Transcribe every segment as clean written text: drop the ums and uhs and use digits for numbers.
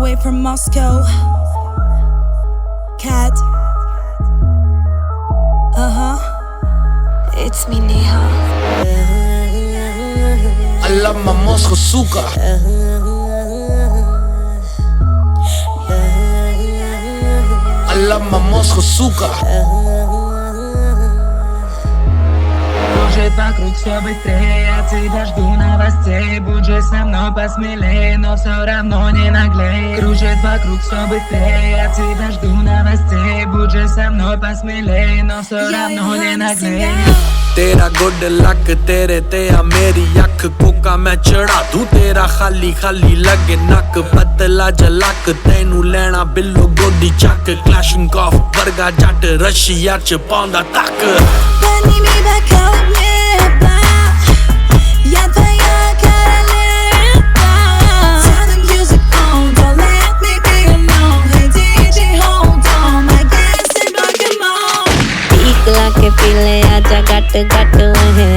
way from Moscow. Cat. It's me, Neha. I love my Moscow suka. I love my Moscow suka. Кружит вокруг все быстрее, от тебя жду новостей. Будь же со мной посмелее, но все равно не наглей. Кружит вокруг все быстрее, от тебя жду новостей. Будь же со мной посмелее, но все равно не наглей. तेरा good luck तेरे ते आ मेरी अख Coca मैं चढ़ा दूं तेरा खाली खाली लगे नक पतला जलक तेनू लेना बिल्लो गोदी चक क्लैशिंग ऑफ वर्गा जट रशिया च पांदा तक Подними бокал, небо. Я твоя королева. Turn the music on, don't let me be alone. Hey DJ, hold on, my dancing Pokemon. टीकला के पीले आजा गट गट है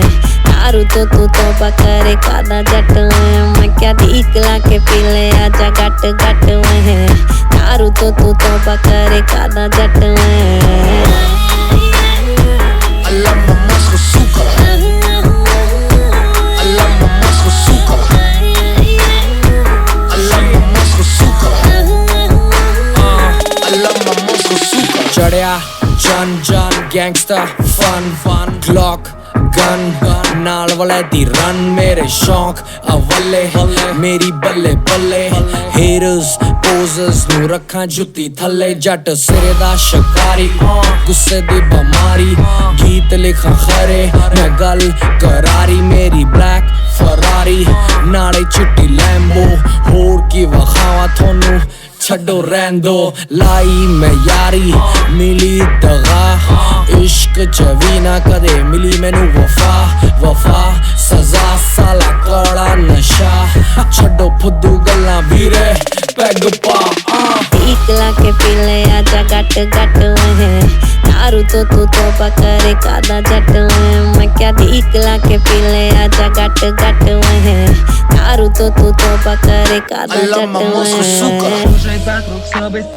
दारू तो तू तोबा करे कादा जट है मैं क्या टीकला के पीले आजा गट गट है दारू तो तू तोबा करे कादा जट है I love my Moscow suka. I love my Moscow suka. I love my Moscow suka. I love my Moscow suka. चढ़या जन जन गैंगस्टर फन क्लॉक गन नाल वाले दी रन मेरे शौक अवले मेरी बल्ले बल्ले हेटर्स पोजर्स नू रखा जुत्ती थल्ले जट सिरे दा शिकारी गुस्से दी बमारी गीत लिखा खरे मैं गल करारी मेरी ब्लैक फरारी नाले चिट्टी लैम्बो होर की वखावा थोनू छड्डो रहन दो लाई मैं यारी मिली दगा इश्क च भी ना कदे मिली मैनू वफा सजा साला कौड़ा नशा छड्डो फुद्दू गल्लां वीरे पैग पा टीकला के पीले आजा गट गट है दारू तो तू तोबा करे कादा जट है मैं क्या टीकला के पीले आजा गट गट है दारू तो तू तोबा करे कादा I love my Moscow Jatt suka. है Кружит вокруг все быстрее.